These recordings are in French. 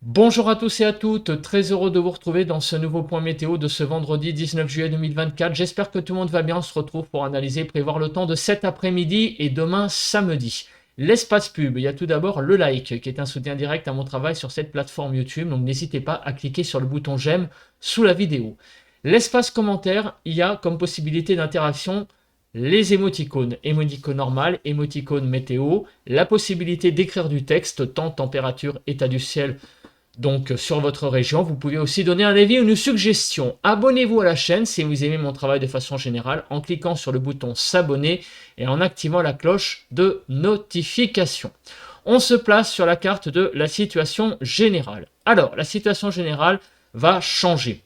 Bonjour à tous et à toutes, très heureux de vous retrouver dans ce nouveau point météo de ce vendredi 19 juillet 2024. J'espère que tout le monde va bien, on se retrouve pour analyser et prévoir le temps de cet après-midi et demain samedi. L'espace pub, il y a tout d'abord le like qui est un soutien direct à mon travail sur cette plateforme YouTube, donc n'hésitez pas à cliquer sur le bouton j'aime sous la vidéo. L'espace commentaire, il y a comme possibilité d'interaction les émoticônes, émoticône normal, émoticône météo, la possibilité d'écrire du texte, temps, température, état du ciel, donc sur votre région. Vous pouvez aussi donner un avis ou une suggestion. Abonnez-vous à la chaîne si vous aimez mon travail de façon générale en cliquant sur le bouton s'abonner et en activant la cloche de notification. On se place sur la carte de la situation générale. Alors, la situation générale va changer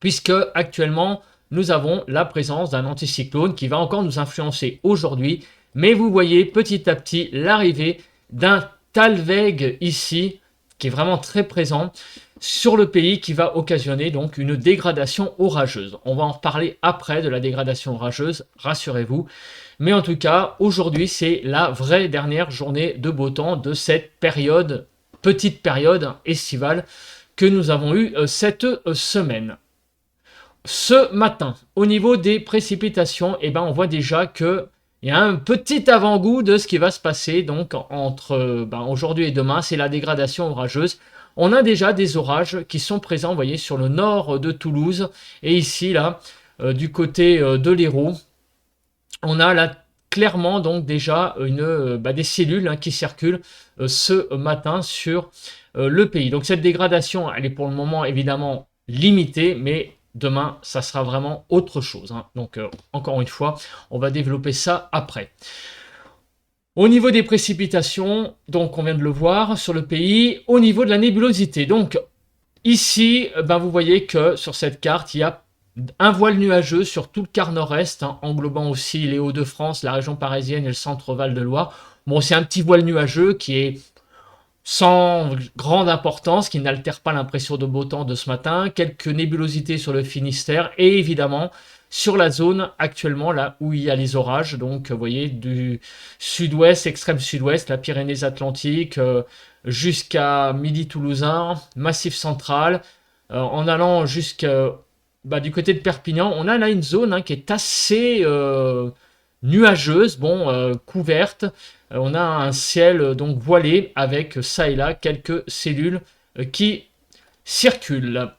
puisque actuellement nous avons la présence d'un anticyclone qui va encore nous influencer aujourd'hui, mais vous voyez petit à petit l'arrivée d'un Talweg ici qui est vraiment très présent sur le pays, qui va occasionner donc une dégradation orageuse. On va en reparler après de la dégradation orageuse, rassurez-vous. Mais en tout cas, aujourd'hui, c'est la vraie dernière journée de beau temps de cette période, petite période estivale que nous avons eue cette semaine. Ce matin, au niveau des précipitations, on voit déjà que il y a un petit avant-goût de ce qui va se passer donc entre aujourd'hui et demain, c'est la dégradation orageuse. On a déjà des orages qui sont présents, vous voyez, sur le nord de Toulouse et ici, là, du côté de l'Hérault. On a là clairement donc déjà des cellules qui circulent ce matin sur le pays. Donc cette dégradation, elle est pour le moment évidemment limitée, mais demain, ça sera vraiment autre chose. Donc, encore une fois, on va développer ça après. Au niveau des précipitations, donc on vient de le voir sur le pays, au niveau de la nébulosité. Donc, ici, vous voyez que sur cette carte, il y a un voile nuageux sur tout le quart nord-est, englobant aussi les Hauts-de-France, la région parisienne et le centre Val-de-Loire. Bon, c'est un petit voile nuageux qui est sans grande importance, qui n'altère pas l'impression de beau temps de ce matin, quelques nébulosités sur le Finistère et évidemment sur la zone actuellement là où il y a les orages, donc vous voyez du sud-ouest, extrême sud-ouest, la Pyrénées-Atlantiques, jusqu'à Midi-Toulousain, Massif central, en allant jusqu'à du côté de Perpignan, on a là une zone qui est assez nuageuse, couverte. On a un ciel donc voilé avec ça et là quelques cellules qui circulent.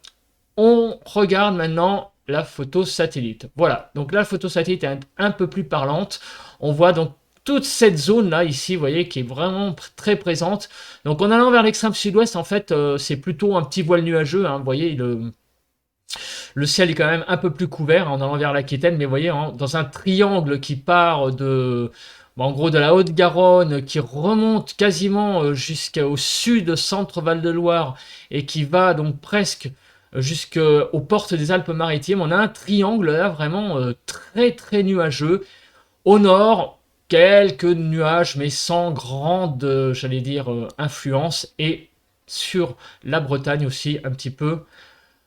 On regarde maintenant la photo satellite. Voilà, donc là la photo satellite est un peu plus parlante. On voit donc toute cette zone là ici, vous voyez, qui est vraiment très présente. Donc en allant vers l'extrême sud-ouest, en fait, c'est plutôt un petit voile nuageux. Vous voyez, le ciel est quand même un peu plus couvert en allant vers l'Aquitaine, mais vous voyez, dans un triangle qui part en gros de la Haute-Garonne, qui remonte quasiment jusqu'au sud, centre Val-de-Loire, et qui va donc presque jusqu'aux portes des Alpes-Maritimes, on a un triangle là vraiment très très nuageux. Au nord, quelques nuages, mais sans grande, j'allais dire, influence, et sur la Bretagne aussi un petit peu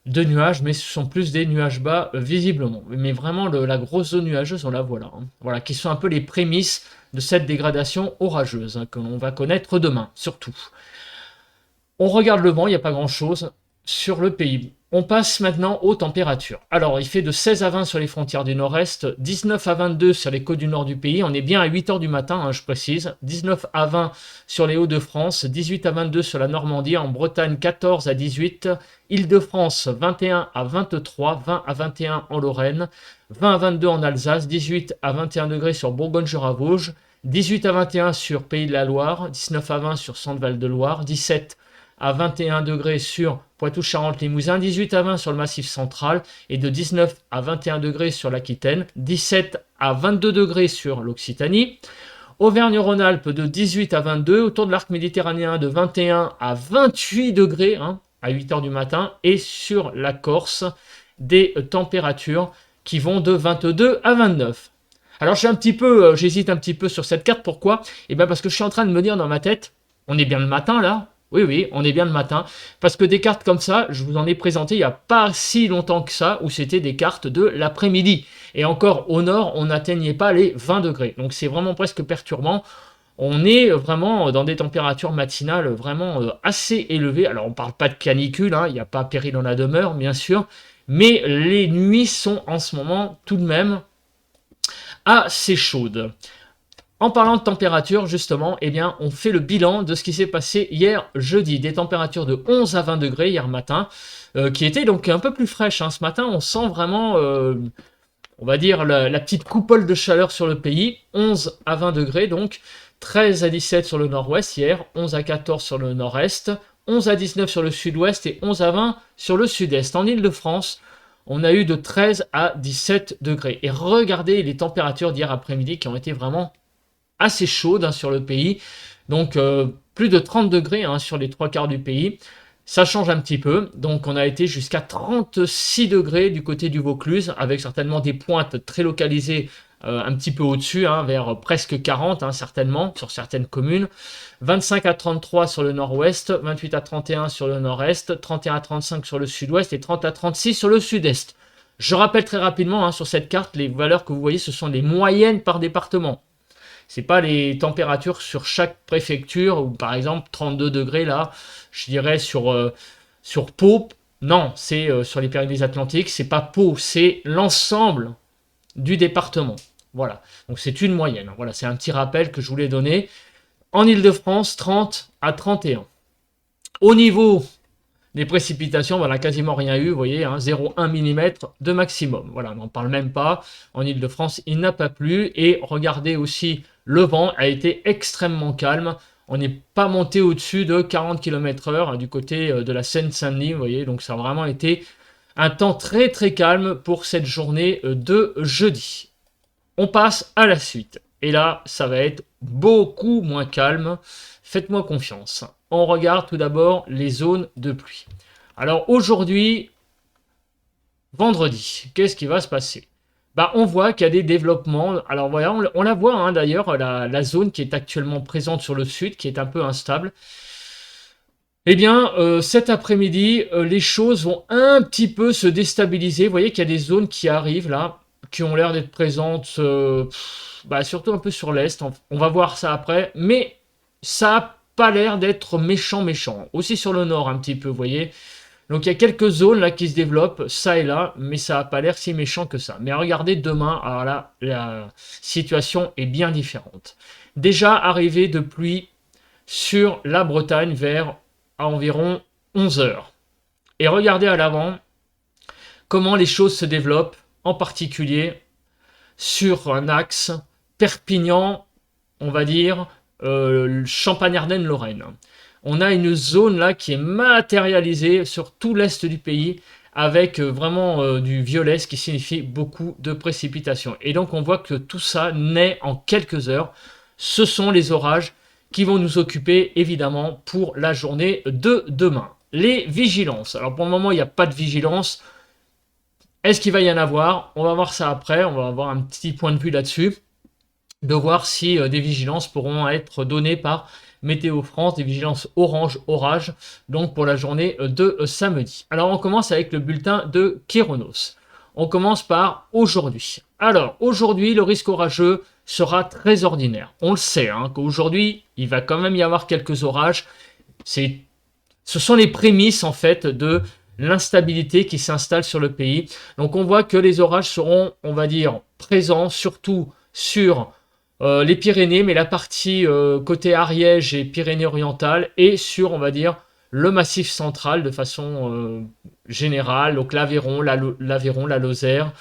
de nuages, mais ce sont plus des nuages bas visiblement. Mais vraiment, la grosse zone nuageuse, on la voit là. Voilà, qui sont un peu les prémices de cette dégradation orageuse que l'on va connaître demain, surtout. On regarde le vent, il n'y a pas grand-chose sur le pays. On passe maintenant aux températures. Alors, il fait de 16 à 20 sur les frontières du nord-est, 19 à 22 sur les côtes du nord du pays. On est bien à 8 heures du matin, je précise. 19 à 20 sur les Hauts-de-France, 18 à 22 sur la Normandie. En Bretagne, 14 à 18. Île-de-France, 21 à 23, 20 à 21 en Lorraine, 20 à 22 en Alsace, 18 à 21 degrés sur Bourgogne-Jura-Vosges, 18 à 21 sur Pays de la Loire, 19 à 20 sur Centre-Val-de-Loire, 17 à 21 degrés sur Poitou-Charentes-Limousin, 18 à 20 sur le Massif central et de 19 à 21 degrés sur l'Aquitaine, 17 à 22 degrés sur l'Occitanie, Auvergne-Rhône-Alpes de 18 à 22, autour de l'arc méditerranéen de 21 à 28 degrés à 8 heures du matin, et sur la Corse, des températures qui vont de 22 à 29. Alors j'hésite un petit peu sur cette carte, pourquoi? Parce que je suis en train de me dire dans ma tête, on est bien le matin là. Oui, on est bien le matin. Parce que des cartes comme ça, je vous en ai présenté il n'y a pas si longtemps que ça, où c'était des cartes de l'après-midi. Et encore au nord, on n'atteignait pas les 20 degrés. Donc c'est vraiment presque perturbant. On est vraiment dans des températures matinales vraiment assez élevées. Alors on ne parle pas de canicule, hein, il n'y a pas péril dans la demeure, bien sûr, mais les nuits sont en ce moment tout de même assez chaudes. En parlant de température, justement, eh bien, on fait le bilan de ce qui s'est passé hier jeudi. Des températures de 11 à 20 degrés hier matin, qui étaient donc un peu plus fraîches, hein. Ce matin, on sent vraiment, on va dire, la petite coupole de chaleur sur le pays. 11 à 20 degrés, donc 13 à 17 sur le nord-ouest hier, 11 à 14 sur le nord-est, 11 à 19 sur le sud-ouest et 11 à 20 sur le sud-est. En Île-de-France, on a eu de 13 à 17 degrés. Et regardez les températures d'hier après-midi qui ont été vraiment assez chaude, hein, sur le pays. Donc plus de 30 degrés, hein, sur les trois quarts du pays. Ça change un petit peu. Donc on a été jusqu'à 36 degrés du côté du Vaucluse, avec certainement des pointes très localisées un petit peu au-dessus, hein, vers presque 40, hein, certainement, sur certaines communes. 25 à 33 sur le nord-ouest, 28 à 31 sur le nord-est, 31 à 35 sur le sud-ouest et 30 à 36 sur le sud-est. Je rappelle très rapidement, hein, sur cette carte, les valeurs que vous voyez, ce sont les moyennes par département. C'est pas les températures sur chaque préfecture, ou par exemple 32 degrés là, je dirais sur Pau. Non, c'est sur les Pyrénées-Atlantiques, c'est pas Pau, c'est l'ensemble du département. Voilà, donc c'est une moyenne. Voilà, c'est un petit rappel que je voulais donner. En Île-de-France, 30 à 31. Au niveau des précipitations, voilà, quasiment rien eu, vous voyez, hein, 0,1 mm de maximum. Voilà, on n'en parle même pas. En Île-de-France, il n'a pas plu. Et regardez aussi, le vent a été extrêmement calme. On n'est pas monté au-dessus de 40 km/h, hein, du côté de la Seine-Saint-Denis, vous voyez. Donc ça a vraiment été un temps très très calme pour cette journée de jeudi. On passe à la suite. Et là, ça va être beaucoup moins calme. Faites-moi confiance. On regarde tout d'abord les zones de pluie. Alors aujourd'hui, vendredi, qu'est-ce qui va se passer? Bah, on voit qu'il y a des développements. Alors voilà, on la voit, hein, d'ailleurs, la zone qui est actuellement présente sur le sud, qui est un peu instable. Eh bien, cet après-midi, les choses vont un petit peu se déstabiliser. Vous voyez qu'il y a des zones qui arrivent là, qui ont l'air d'être présentes, bah, surtout un peu sur l'est. On va voir ça après. Mais ça n'a pas l'air d'être méchant. Aussi sur le nord un petit peu, vous voyez. Donc il y a quelques zones là qui se développent, ça et là, mais ça n'a pas l'air si méchant que ça. Mais regardez demain, alors là, la situation est bien différente. Déjà arrivé de pluie sur la Bretagne vers à environ 11 heures. Et regardez à l'avant comment les choses se développent, en particulier sur un axe Perpignan, on va dire, Champagne-Ardenne-Lorraine. On a une zone là qui est matérialisée sur tout l'est du pays, avec vraiment du violet, ce qui signifie beaucoup de précipitations. Et donc on voit que tout ça naît en quelques heures. Ce sont les orages qui vont nous occuper évidemment pour la journée de demain. Les vigilances. Alors pour le moment, il n'y a pas de vigilance. Est-ce qu'il va y en avoir? On va voir ça après. On va avoir un petit point de vue là-dessus, de voir si des vigilances pourront être données par Météo France, des vigilances orange, orage, donc pour la journée de samedi. Alors on commence avec le bulletin de Kéronos. On commence par aujourd'hui. Alors aujourd'hui, le risque orageux sera très ordinaire. On le sait, hein, qu'aujourd'hui, il va quand même y avoir quelques orages. Ce sont les prémices en fait de l'instabilité qui s'installe sur le pays. Donc on voit que les orages seront, on va dire, présents surtout sur les Pyrénées, mais la partie côté Ariège et Pyrénées-Orientales, et sur, on va dire, le Massif central de façon générale, donc l'Aveyron, la Lozère,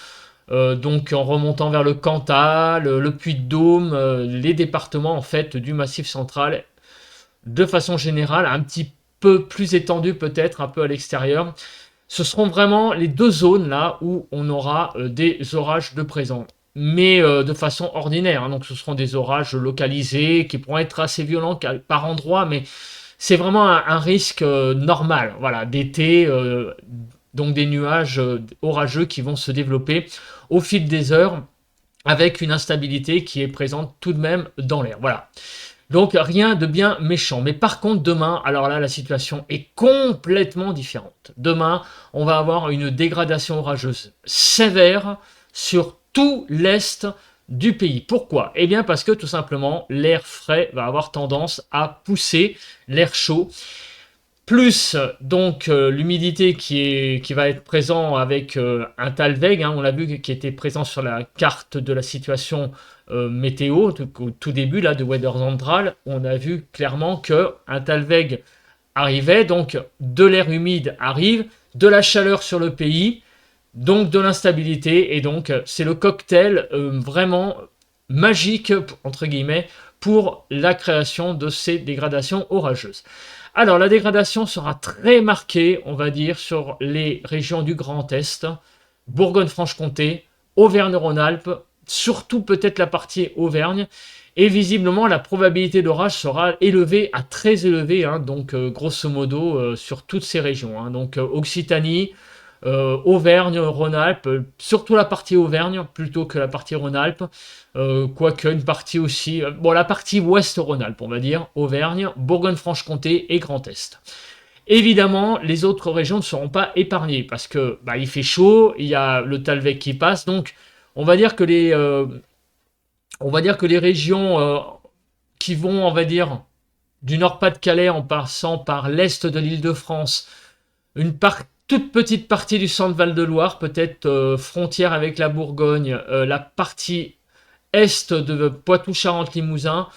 donc en remontant vers le Cantal, le Puy-de-Dôme, les départements en fait du Massif central, de façon générale, un petit peu plus étendu peut-être, un peu à l'extérieur. Ce seront vraiment les deux zones là où on aura des orages de présent, mais de façon ordinaire, hein. Donc ce seront des orages localisés qui pourront être assez violents par endroits, mais c'est vraiment un risque normal, voilà, d'été, donc des nuages orageux qui vont se développer au fil des heures, avec une instabilité qui est présente tout de même dans l'air. Voilà. Donc rien de bien méchant. Mais par contre demain, alors là la situation est complètement différente. Demain, on va avoir une dégradation orageuse sévère sur tout l'est du pays. Pourquoi? Eh bien parce que tout simplement, l'air frais va avoir tendance à pousser l'air chaud, plus donc l'humidité qui va être présent avec un Talweg, hein, on l'a vu, qui était présent sur la carte de la situation météo au tout début là de Weather Central. On a vu clairement que un Talweg arrivait, donc de l'air humide arrive, de la chaleur sur le pays, donc de l'instabilité, et donc c'est le cocktail vraiment magique, entre guillemets, pour la création de ces dégradations orageuses. Alors la dégradation sera très marquée, on va dire, sur les régions du Grand Est, Bourgogne-Franche-Comté, Auvergne-Rhône-Alpes, surtout peut-être la partie Auvergne, et visiblement la probabilité d'orage sera élevée à très élevée, hein, donc grosso modo sur toutes ces régions, hein, donc Occitanie, Auvergne, Rhône-Alpes, surtout la partie Auvergne plutôt que la partie Rhône-Alpes, quoique une partie aussi, bon la partie ouest Rhône-Alpes on va dire, Auvergne, Bourgogne-Franche-Comté et Grand Est. Évidemment, les autres régions ne seront pas épargnées parce que bah, il fait chaud, il y a le Talweg qui passe, donc on va dire que les régions qui vont, on va dire, du Nord-Pas-de-Calais en passant par l'est de l'Île-de-France, toute petite partie du centre Val-de-Loire, peut-être frontière avec la Bourgogne, la partie est de Poitou-Charentes-Limousin,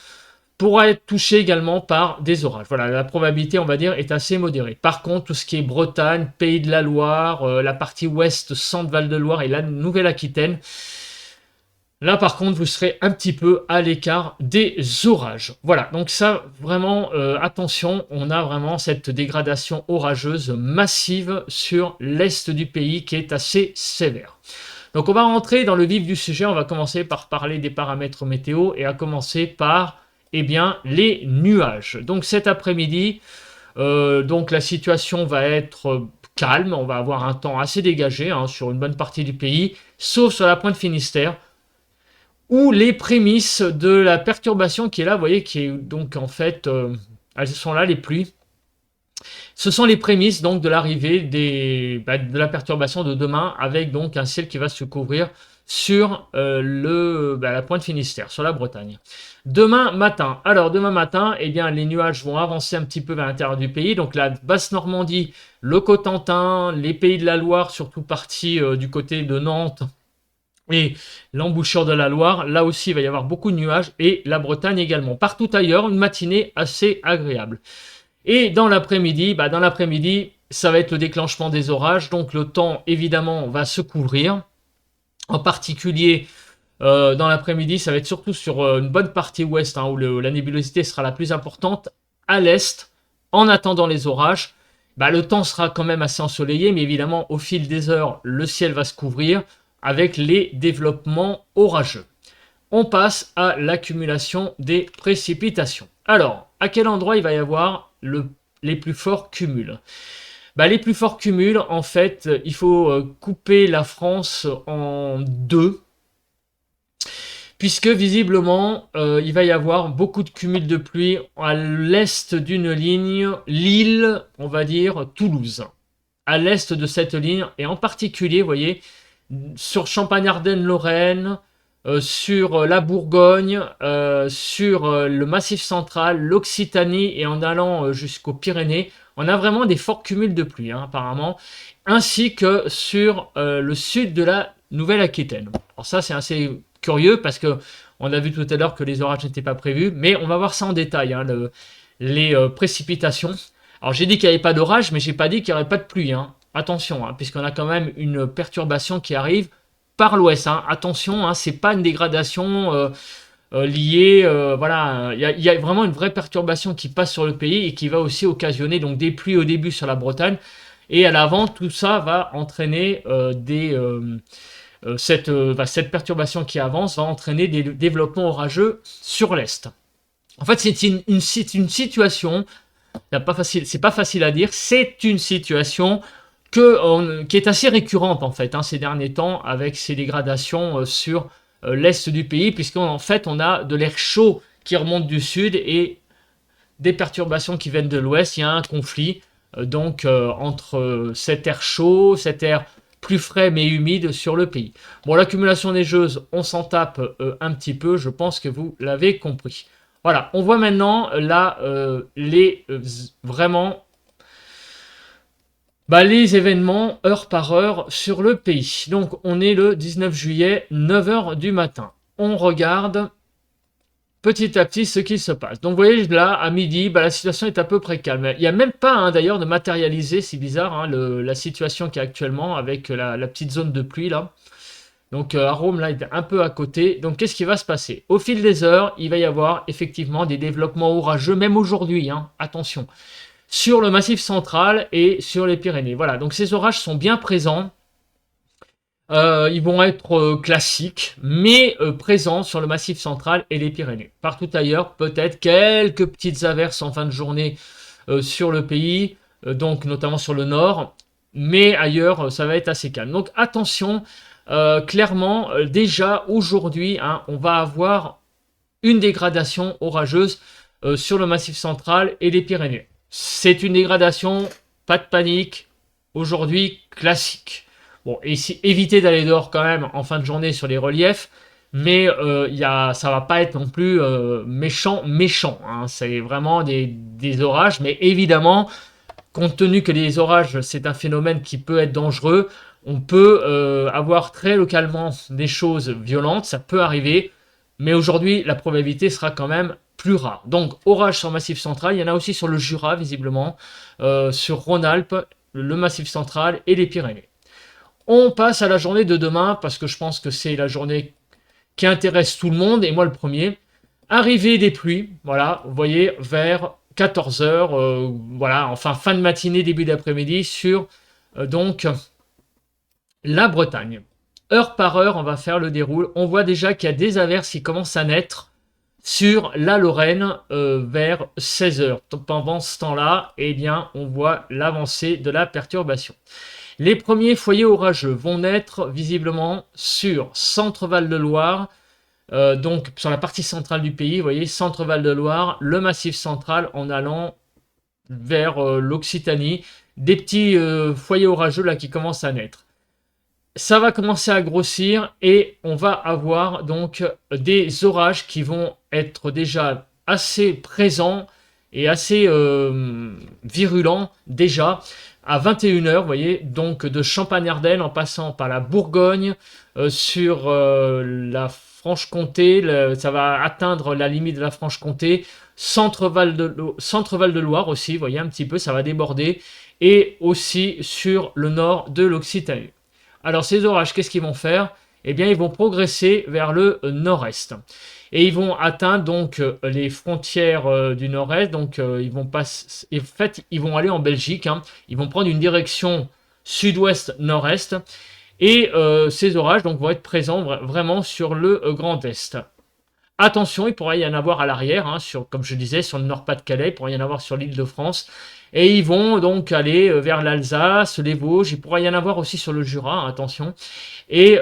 pourra être touchée également par des orages. Voilà, la probabilité, on va dire, est assez modérée. Par contre, tout ce qui est Bretagne, Pays de la Loire, la partie ouest, centre Val-de-Loire et la Nouvelle-Aquitaine, là, par contre, vous serez un petit peu à l'écart des orages. Voilà, donc ça, vraiment, attention, on a vraiment cette dégradation orageuse massive sur l'est du pays qui est assez sévère. Donc on va rentrer dans le vif du sujet, on va commencer par parler des paramètres météo et à commencer par, eh bien, les nuages. Donc cet après-midi, donc la situation va être calme, on va avoir un temps assez dégagé hein, sur une bonne partie du pays, sauf sur la pointe Finistère, où les prémices de la perturbation qui est là, vous voyez, qui est donc en fait, elles sont là, les pluies. Ce sont les prémices donc de l'arrivée de la perturbation de demain, avec donc un ciel qui va se couvrir sur la pointe Finistère, sur la Bretagne. Demain matin, eh bien, les nuages vont avancer un petit peu vers l'intérieur du pays, donc la basse Normandie, le Cotentin, les pays de la Loire, surtout partie du côté de Nantes, et l'embouchure de la Loire, là aussi il va y avoir beaucoup de nuages, et la Bretagne également. Partout ailleurs, une matinée assez agréable. Et dans l'après-midi, ça va être le déclenchement des orages, donc le temps évidemment va se couvrir. En particulier, dans l'après-midi, ça va être surtout sur une bonne partie ouest, hein, où la nébulosité sera la plus importante. À l'est, en attendant les orages, le temps sera quand même assez ensoleillé, mais évidemment, au fil des heures, le ciel va se couvrir avec les développements orageux. On passe à l'accumulation des précipitations. Alors, à quel endroit il va y avoir les plus forts cumuls? Les plus forts cumuls, en fait, il faut couper la France en deux, puisque visiblement, il va y avoir beaucoup de cumuls de pluie à l'est d'une ligne, Lille, on va dire Toulouse. À l'est de cette ligne, et en particulier, vous voyez, sur Champagne-Ardenne-Lorraine, sur la Bourgogne, sur le Massif central, l'Occitanie et en allant jusqu'aux Pyrénées, on a vraiment des forts cumuls de pluie hein, apparemment, ainsi que sur le sud de la Nouvelle-Aquitaine. Alors ça c'est assez curieux parce que on a vu tout à l'heure que les orages n'étaient pas prévus, mais on va voir ça en détail, hein, les précipitations. Alors j'ai dit qu'il n'y avait pas d'orage, mais j'ai pas dit qu'il n'y aurait pas de pluie. Hein. Attention, hein, puisqu'on a quand même une perturbation qui arrive par l'ouest. Hein. Attention, hein, c'est pas une dégradation liée. Voilà, il y a vraiment une vraie perturbation qui passe sur le pays et qui va aussi occasionner donc des pluies au début sur la Bretagne. Et à l'avant, tout ça va entraîner cette perturbation qui avance va entraîner des développements orageux sur l'est. En fait, c'est une situation. C'est pas facile à dire. C'est une situation qui est assez récurrente en fait hein, ces derniers temps avec ces dégradations sur l'est du pays, puisqu'en fait on a de l'air chaud qui remonte du sud et des perturbations qui viennent de l'ouest. Il y a un conflit entre cet air chaud, cet air plus frais mais humide sur le pays. Bon, l'accumulation neigeuse, on s'en tape un petit peu, je pense que vous l'avez compris. Voilà, on voit maintenant là vraiment les événements heure par heure sur le pays. Donc on est le 19 juillet, 9 h du matin. On regarde petit à petit ce qui se passe. Donc vous voyez là, à midi, la situation est à peu près calme. Il n'y a même pas d'ailleurs de matérialisé, c'est bizarre, la situation qui est actuellement avec la petite zone de pluie là. Donc à Rome, là, il est un peu à côté. Donc qu'est-ce qui va se passer? Au fil des heures, il va y avoir effectivement des développements orageux, même aujourd'hui, attention, sur le Massif central et sur les Pyrénées. Voilà, donc ces orages sont bien présents. Ils vont être classiques, mais présents sur le Massif central et les Pyrénées. Partout ailleurs, peut-être quelques petites averses en fin de journée sur le pays, donc notamment sur le nord, mais ailleurs, ça va être assez calme. Donc attention, clairement, déjà aujourd'hui, on va avoir une dégradation orageuse sur le Massif central et les Pyrénées. C'est une dégradation, pas de panique, aujourd'hui classique. Bon, et évitez d'aller dehors quand même en fin de journée sur les reliefs, mais ça va pas être non plus méchant. C'est vraiment des orages, mais évidemment, compte tenu que les orages, c'est un phénomène qui peut être dangereux, on peut avoir très localement des choses violentes, ça peut arriver, mais aujourd'hui, la probabilité sera quand même plus rare. Donc, orage sur le Massif central, il y en a aussi sur le Jura, visiblement, sur Rhône-Alpes, le Massif central et les Pyrénées. On passe à la journée de demain, parce que je pense que c'est la journée qui intéresse tout le monde, et moi le premier. Arrivée des pluies, voilà, vous voyez, vers 14 h, voilà, enfin fin de matinée, début d'après-midi, sur donc la Bretagne. Heure par heure, on va faire le déroule. On voit déjà qu'il y a des averses qui commencent à naître sur la Lorraine vers 16 h. Pendant ce temps-là, eh bien, on voit l'avancée de la perturbation. Les premiers foyers orageux vont naître visiblement sur Centre-Val de Loire, donc sur la partie centrale du pays, vous voyez, Centre-Val de Loire, le Massif central en allant vers l'Occitanie, des petits foyers orageux là qui commencent à naître. Ça va commencer à grossir et on va avoir donc des orages qui vont être déjà assez présents et assez virulents déjà à 21 h, vous voyez, donc de Champagne-Ardenne en passant par la Bourgogne, sur la Franche-Comté, ça va atteindre la limite de la Franche-Comté, Centre-Val de Loire aussi, vous voyez un petit peu, ça va déborder, et aussi sur le nord de l'Occitanie. Alors ces orages, qu'est-ce qu'ils vont faire? Eh bien, ils vont progresser vers le nord-est. Et ils vont atteindre donc les frontières du nord-est. Donc ils vont passer, en fait, ils vont aller en Belgique. Ils vont prendre une direction sud-ouest-nord-est. Et ces orages donc vont être présents vraiment sur le Grand Est. Attention, il pourrait y en avoir à l'arrière, comme je disais, sur le Nord-Pas-de-Calais, il pourrait y en avoir sur l'île de France. Et ils vont donc aller vers l'Alsace, les Vosges, il pourrait y en avoir aussi sur le Jura, attention. Et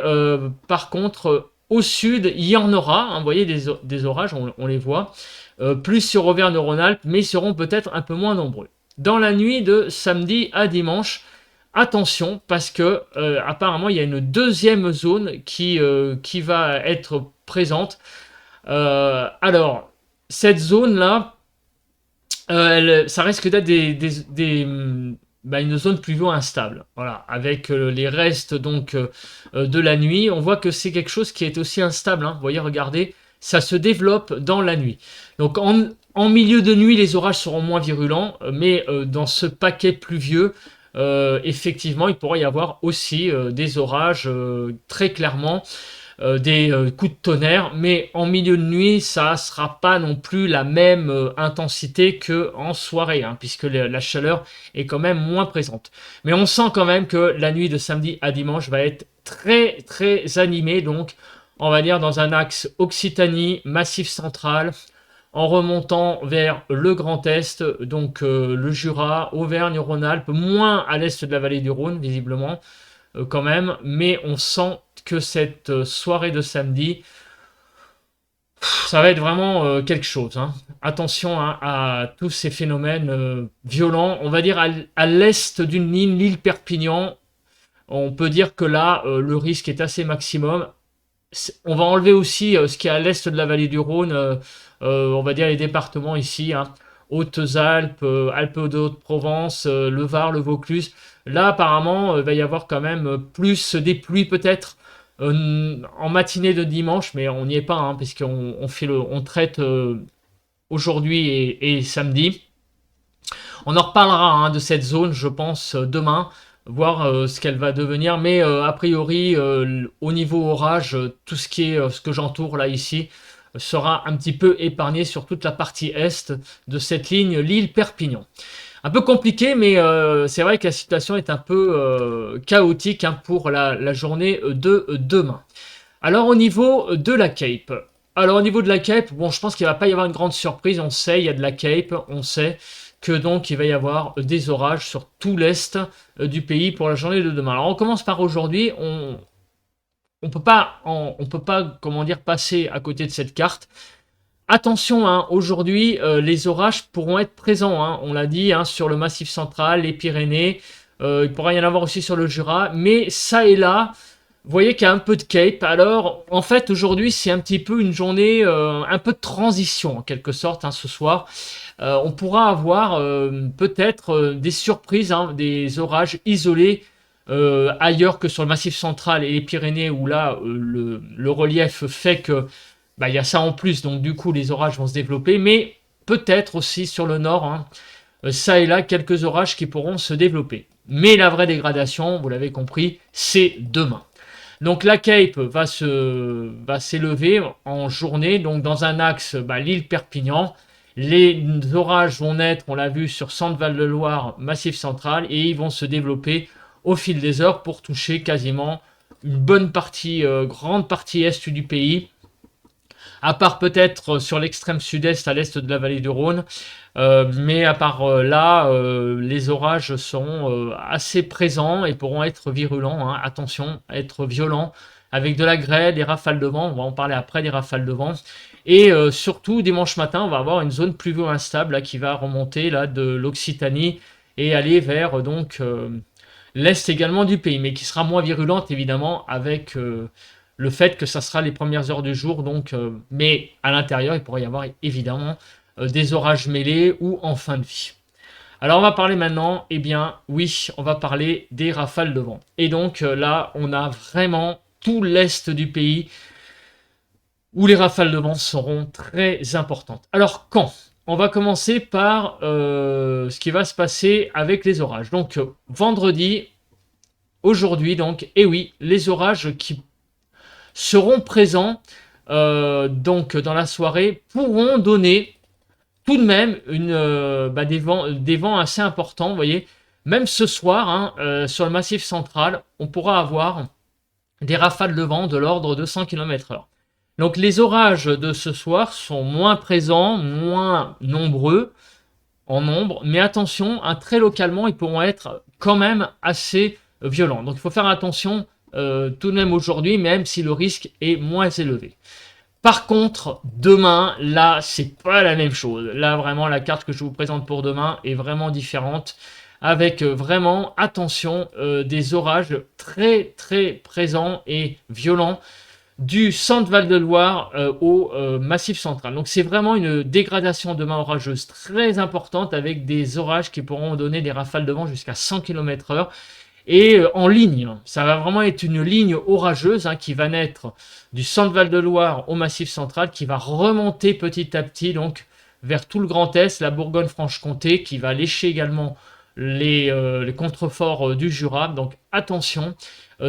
par contre, au sud, il y en aura, vous voyez, des orages, on les voit, plus sur Auvergne-Rhône-Alpes, mais ils seront peut-être un peu moins nombreux. Dans la nuit de samedi à dimanche, attention, parce que apparemment, il y a une deuxième zone qui va être présente. Alors, cette zone-là, ça risque d'être une zone pluvio instable, voilà, avec les restes donc de la nuit. On voit que c'est quelque chose qui est aussi instable, vous voyez, regardez, ça se développe dans la nuit. Donc en milieu de nuit, les orages seront moins virulents, mais dans ce paquet pluvieux, effectivement, il pourrait y avoir aussi des orages très clairement. Des coups de tonnerre, mais en milieu de nuit, ça sera pas non plus la même intensité qu'en soirée, puisque la chaleur est quand même moins présente. Mais on sent quand même que la nuit de samedi à dimanche va être très très animée, donc on va dire dans un axe Occitanie, Massif central, en remontant vers le Grand Est, donc le Jura, Auvergne-Rhône-Alpes, moins à l'est de la vallée du Rhône, visiblement, quand même, mais on sent que cette soirée de samedi, ça va être vraiment quelque chose. Attention à tous ces phénomènes violents. On va dire à l'est d'une île, l'île Perpignan, On peut dire que là, le risque est assez maximum. On va enlever aussi ce qui est à l'est de la vallée du Rhône, on va dire les départements ici, hein, Hautes-Alpes, Alpes de Haute-Provence, le Var, le Vaucluse. Là, apparemment, il va y avoir quand même plus des pluies peut-être en matinée de dimanche, mais on n'y est pas, hein, puisqu'on on traite aujourd'hui et samedi. On en reparlera, hein, de cette zone, je pense, demain, voir ce qu'elle va devenir. Mais a priori, au niveau orage, tout ce qui est ce que j'entoure là ici sera un petit peu épargné sur toute la partie est de cette ligne Lille-Perpignan. Un peu compliqué, mais c'est vrai que la situation est un peu chaotique, hein, pour la journée de demain. Alors au niveau de la Cape, bon, je pense qu'il ne va pas y avoir une grande surprise. On sait, il y a de la Cape, on sait que donc il va y avoir des orages sur tout l'est du pays pour la journée de demain. Alors on commence par aujourd'hui. On peut pas, comment dire, passer à côté de cette carte. Attention, hein, aujourd'hui, les orages pourront être présents, hein, on l'a dit, hein, sur le Massif central, les Pyrénées. Il pourra y en avoir aussi sur le Jura, mais ça et là, vous voyez qu'il y a un peu de Cape. Alors, en fait, aujourd'hui, c'est un petit peu une journée, un peu de transition, en quelque sorte, hein, ce soir. On pourra avoir peut-être des surprises, hein, des orages isolés ailleurs que sur le Massif central et les Pyrénées, où là, le relief fait que bah, il y a ça en plus, donc du coup, les orages vont se développer, mais peut-être aussi sur le nord, hein, ça et là, quelques orages qui pourront se développer. Mais la vraie dégradation, vous l'avez compris, c'est demain. Donc la Cape va s'élever en journée, donc dans un axe, bah, Lille-Perpignan. Les orages vont naître, on l'a vu, sur Centre-Val-de-Loire, Massif central, et ils vont se développer au fil des heures pour toucher quasiment une bonne partie, grande partie est du pays, à part peut-être sur l'extrême sud-est à l'est de la vallée du Rhône. Mais à part là, les orages seront assez présents et pourront être virulents, hein, attention, être violents, avec de la grêle, des rafales de vent, on va en parler après, des rafales de vent. Et surtout, dimanche matin, on va avoir une zone pluvio instable là, qui va remonter là, de l'Occitanie et aller vers donc l'est également du pays, mais qui sera moins virulente évidemment avec le fait que ça sera les premières heures du jour. Donc, mais à l'intérieur, il pourrait y avoir évidemment des orages mêlés ou en fin de vie. Alors on va parler maintenant, eh bien oui, on va parler des rafales de vent. Et donc là, on a vraiment tout l'est du pays où les rafales de vent seront très importantes. Alors quand? On va commencer par ce qui va se passer avec les orages. Donc vendredi, aujourd'hui donc, et oui, les orages qui seront présents donc dans la soirée pourront donner tout de même des vents assez importants. Vous voyez, même ce soir, hein, sur le Massif central, on pourra avoir des rafales de vent de l'ordre de 100 km/h. Donc les orages de ce soir sont moins présents, moins nombreux en nombre, mais attention, hein, très localement, ils pourront être quand même assez violents. Donc il faut faire attention tout de même aujourd'hui, même si le risque est moins élevé. Par contre, demain, là, c'est pas la même chose. Là, vraiment, la carte que je vous présente pour demain est vraiment différente, avec vraiment, attention, des orages très très présents et violents du centre Val-de-Loire au Massif central. Donc c'est vraiment une dégradation demain orageuse très importante, avec des orages qui pourront donner des rafales de vent jusqu'à 100 km/h. Et en ligne, ça va vraiment être une ligne orageuse, hein, qui va naître du centre Val-de-Loire au Massif central, qui va remonter petit à petit donc vers tout le Grand Est, la Bourgogne-Franche-Comté, qui va lécher également les contreforts du Jura. Donc attention,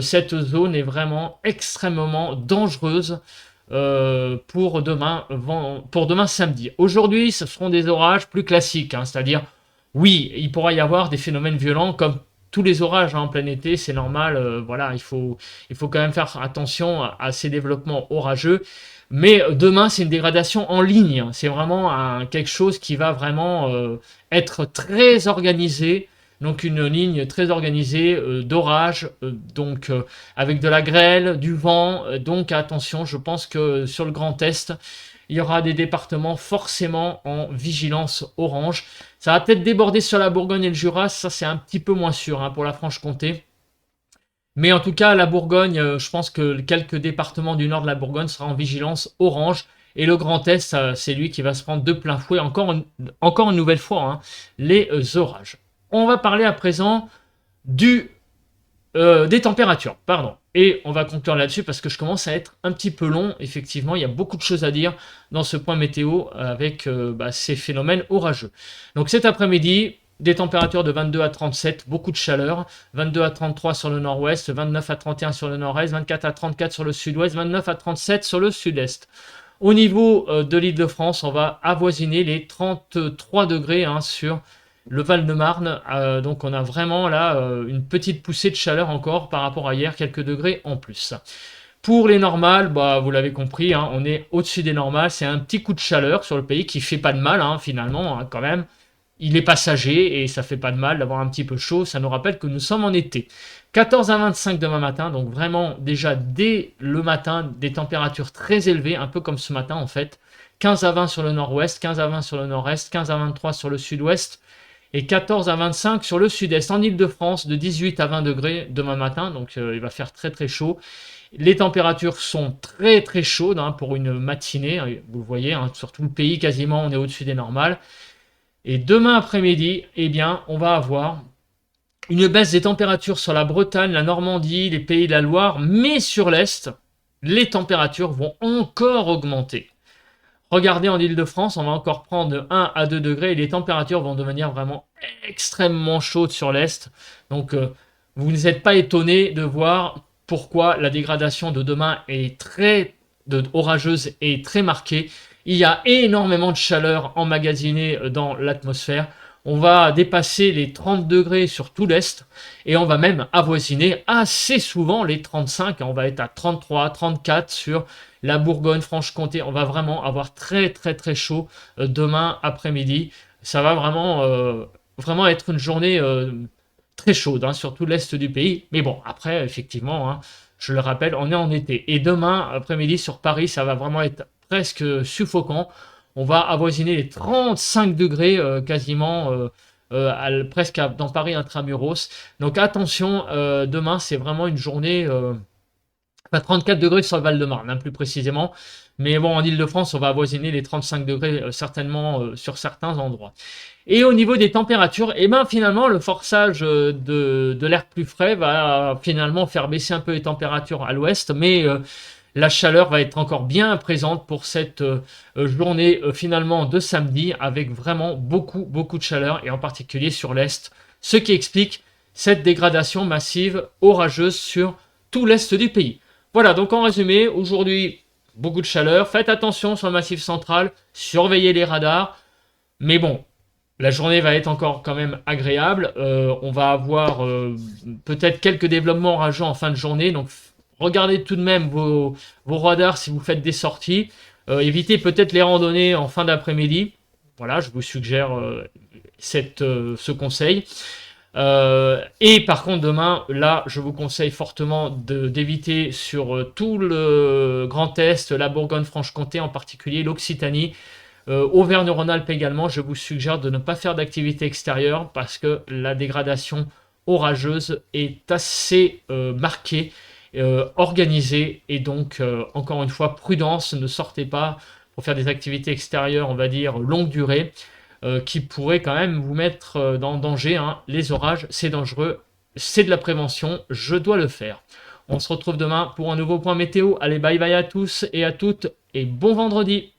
cette zone est vraiment extrêmement dangereuse pour demain samedi. Aujourd'hui, ce seront des orages plus classiques, hein, c'est-à-dire, oui, il pourra y avoir des phénomènes violents comme tous les orages, hein, en plein été, c'est normal. Voilà, il faut quand même faire attention à ces développements orageux. Mais demain, c'est une dégradation en ligne. C'est vraiment quelque chose qui va vraiment être très organisé. Donc une ligne très organisée d'orage, donc avec de la grêle, du vent. Donc attention, je pense que sur le Grand Est, il y aura des départements forcément en vigilance orange. Ça va peut-être déborder sur la Bourgogne et le Jura, ça c'est un petit peu moins sûr, hein, pour la Franche-Comté. Mais en tout cas, la Bourgogne, je pense que quelques départements du nord de la Bourgogne seront en vigilance orange. Et le Grand Est, c'est lui qui va se prendre de plein fouet, encore une nouvelle fois, hein, les orages. On va parler à présent des températures, pardon. Et on va conclure là-dessus parce que je commence à être un petit peu long. Effectivement, il y a beaucoup de choses à dire dans ce point météo avec ces phénomènes orageux. Donc cet après-midi, des températures de 22 à 37, beaucoup de chaleur, 22 à 33 sur le nord-ouest, 29 à 31 sur le nord-est, 24 à 34 sur le sud-ouest, 29 à 37 sur le sud-est. Au niveau de l'Île-de-France, on va avoisiner les 33 degrés sur le Val-de-Marne. Donc on a vraiment là une petite poussée de chaleur encore par rapport à hier, quelques degrés en plus. Pour les normales, vous l'avez compris, on est au-dessus des normales. C'est un petit coup de chaleur sur le pays qui fait pas de mal finalement quand même. Il est passager et ça fait pas de mal d'avoir un petit peu chaud. Ça nous rappelle que nous sommes en été. 14 à 25 demain matin, donc vraiment déjà dès le matin, des températures très élevées, un peu comme ce matin en fait. 15 à 20 sur le nord-ouest, 15 à 20 sur le nord-est, 15 à 23 sur le sud-ouest et 14 à 25 sur le sud-est. En Ile-de-France, de 18 à 20 degrés demain matin, donc il va faire très très chaud. Les températures sont très très chaudes pour une matinée, vous le voyez, sur tout le pays quasiment on est au-dessus des normales. Et demain après-midi, eh bien, on va avoir une baisse des températures sur la Bretagne, la Normandie, les Pays de la Loire, mais sur l'Est, les températures vont encore augmenter. Regardez en Ile-de-France, on va encore prendre de 1 à 2 degrés et les températures vont devenir vraiment extrêmement chaudes sur l'Est. Donc, vous n'êtes pas étonné de voir pourquoi la dégradation de demain est orageuse et très marquée. Il y a énormément de chaleur emmagasinée dans l'atmosphère. On va dépasser les 30 degrés sur tout l'Est et on va même avoisiner assez souvent les 35. On va être à 33, 34 sur la Bourgogne-Franche-Comté. On va vraiment avoir très très très chaud demain après-midi. Ça va vraiment être une journée très chaude sur tout l'Est du pays. Mais bon, après, effectivement, je le rappelle, on est en été. Et demain après-midi sur Paris, ça va vraiment être presque suffocant. On va avoisiner les 35 degrés quasiment presque dans Paris intramuros. Donc attention, demain c'est vraiment une journée 34 degrés sur le Val-de-Marne, plus précisément. Mais bon, en Ile-de-France, on va avoisiner les 35 degrés certainement sur certains endroits. Et au niveau des températures, finalement, le forçage de l'air plus frais va finalement faire baisser un peu les températures à l'ouest, mais la chaleur va être encore bien présente pour cette journée finalement de samedi, avec vraiment beaucoup, beaucoup de chaleur, et en particulier sur l'est, ce qui explique cette dégradation massive orageuse sur tout l'est du pays. Voilà, donc en résumé, aujourd'hui, beaucoup de chaleur. Faites attention sur le massif central, surveillez les radars. Mais bon, la journée va être encore quand même agréable. On va avoir peut-être quelques développements orageux en fin de journée. Donc regardez tout de même vos radars si vous faites des sorties. Évitez peut-être les randonnées en fin d'après-midi. Voilà, je vous suggère ce conseil. Et par contre demain, là, je vous conseille fortement d'éviter sur tout le Grand Est, la Bourgogne-Franche-Comté, en particulier l'Occitanie, Auvergne-Rhône-Alpes également. Je vous suggère de ne pas faire d'activité extérieure parce que la dégradation orageuse est assez marquée, organisée, et donc encore une fois, prudence, ne sortez pas pour faire des activités extérieures, on va dire longue durée, qui pourrait quand même vous mettre dans danger. Les orages, c'est dangereux, c'est de la prévention, je dois le faire. On se retrouve demain pour un nouveau point météo. Allez, bye bye à tous et à toutes, et bon vendredi!